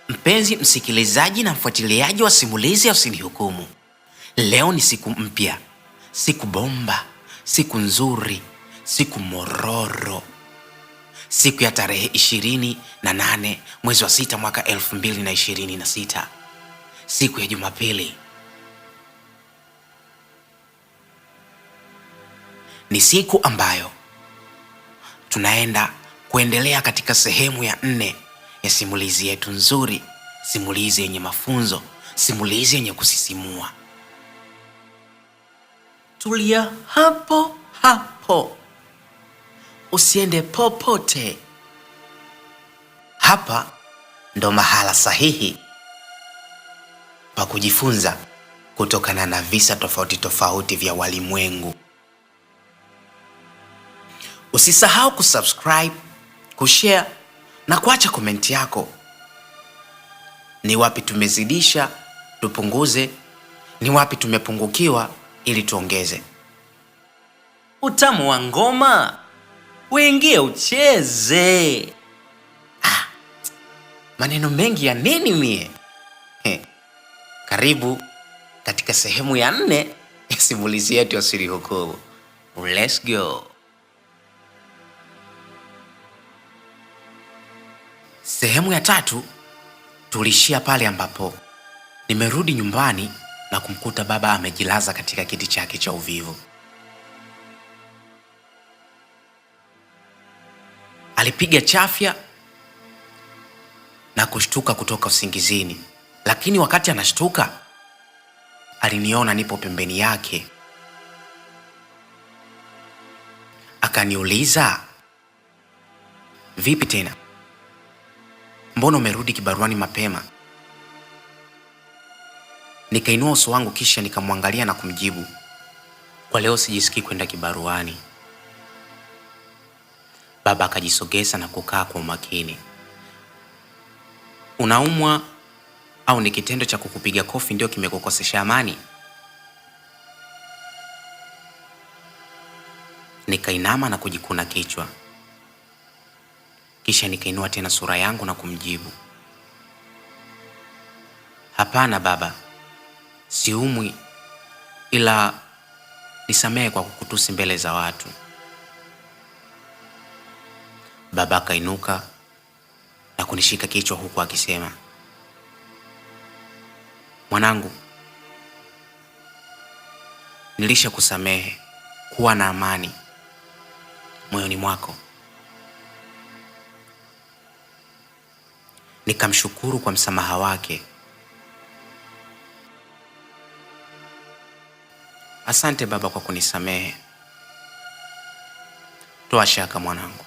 Mpenzi msikilizaji na mfuatiliaji wa simulizi ya Usinihukumu, leo ni siku mpya, siku bomba, siku nzuri, siku mororo, siku ya tarehe 28 mwezi wa 6 mwaka 2026, siku ya Jumapili. Ni siku ambayo tunaenda kuendelea katika sehemu ya 4 ya simulizi yetu nzuri, simulizi yenye mafunzo, simulizi yenye kusisimua. Tulia hapo hapo, usiende popote. Hapa ndo mahala sahihi pa kujifunza kutokana na visa tofauti tofauti vya walimwengu. Usisahau kusubscribe, kushare na kuacha komenti yako. Ni wapi tumezidisha, tupunguze, ni wapi tumepungukiwa ili tuongeze. Utamu wa ngoma, uingie ucheze. Maneno mengi ya nini mie? Karibu katika sehemu ya 4 ya simulizi yetu ya Usinihukumu. Let's go. Sehemu ya 3 tulishia pale ambapo nimerudi nyumbani na kumkuta baba amejilaza katika kiti chake cha uvivu. Alipiga chafya na kushtuka kutoka usingizini, lakini wakati anashtuka aliniona nipo pembeni yake. Akaniuliza, vipi tena? Mbona umerudi kibaruani mapema? Nikainua uso wangu kisha nikamwangalia na kumjibu, kwa leo sijisikii kwenda kibaruani. Baba akajisogeza na kukaa kwa umakini. Unaumwa au ni kitendo cha kukupiga kofi ndio kimekukosesha amani? Nikainama na kujikuna kichwa. Kisha nikainua tena sura yangu na kumjibu, hapana baba, siumwi, ila nisamehe kwa kukutusi mbele za watu. Baba akainuka na kunishika kichwa huku akisema, mwanangu, nilisha kusamehe, kuwa na amani moyoni mwako. Nikamshukuru kwa msamaha wake. Asante baba kwa kunisamehe. Toa shaka mwanangu.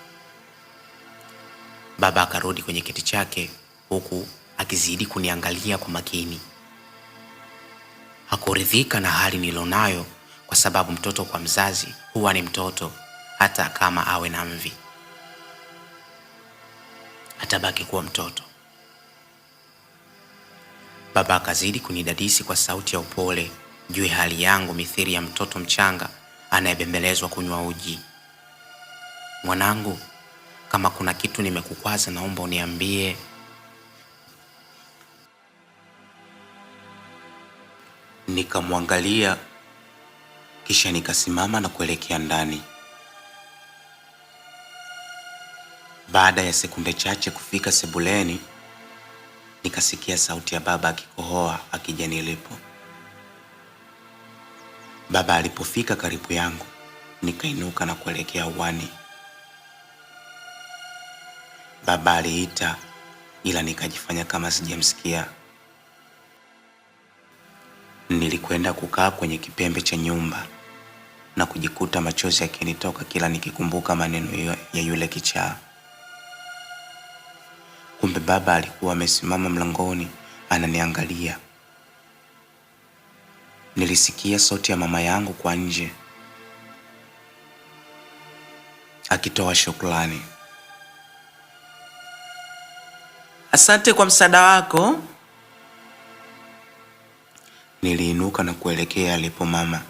Baba akarudi kwenye kiti chake huku akizidi kuniangalia kwa makini. Hakuridhika na hali nilonayo, kwa sababu mtoto kwa mzazi huwa ni mtoto, hata kama awe na mvi atabaki kuwa mtoto. Baba akazidi kunidadisi kwa sauti ya upole juu ya hali yangu mithili ya mtoto mchanga anayebembelezwa kunywa uji. Mwanangu, kama kuna kitu nimekukwaza naomba uniambie. Nikamwangalia kisha nikasimama na kuelekea ndani. Baada ya sekunde chache kufika sebuleni, nikasikia sauti ya baba akikohoa akija nilipo. Baba alipofika karibu yangu, nikainuka na kuelekea uani. Baba aliita, ila nikajifanya kama sijamsikia. Nilikwenda kukaa kwenye kipembe cha nyumba na kujikuta machozi yakinitoka kila nikikumbuka maneno ya yule kichaa. Kumbe baba alikuwa amesimama mlangoni ananiangalia. Nilisikia sauti ya mama yangu kwa nje akitoa shukrani. Asante kwa msaada wako. Niliinuka na kuelekea alipo mama.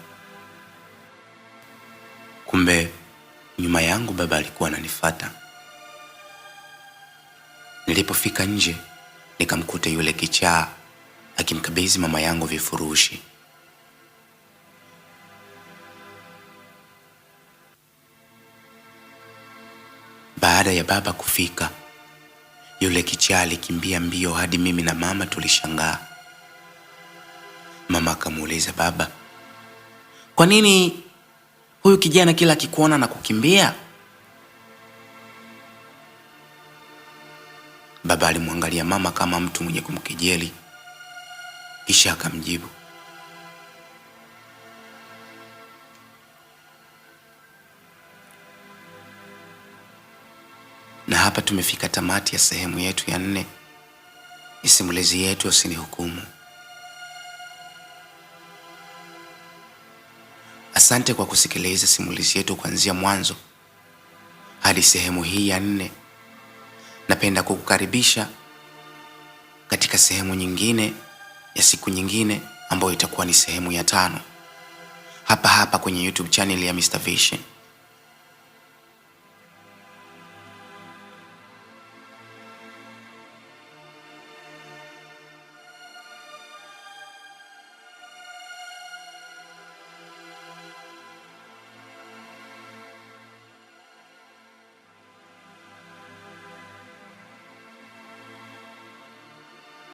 Kumbe nyuma yangu baba alikuwa ananifuata. Nilipofika nje, nikamkuta yule kichaa akimkabidhi mama yangu vifurushi. Baada ya baba kufika, yule kichaa alikimbia mbio hadi mimi na mama tulishangaa. Mama akamuuliza baba, "Kwa nini huyu kijana kila akikuona na kukimbia?" Baba alimwangalia mama kama mtu mwenye kumkejeli, kisha akamjibu, na hapa tumefika tamati ya sehemu yetu ya 4 ya simulizi yetu Usinihukumu. Asante kwa kusikiliza simulizi yetu kuanzia mwanzo hadi sehemu hii ya 4. Napenda kukukaribisha katika sehemu nyingine ya siku nyingine ambayo itakuwa ni sehemu ya 5 hapa hapa kwenye YouTube channel ya Mr Vision.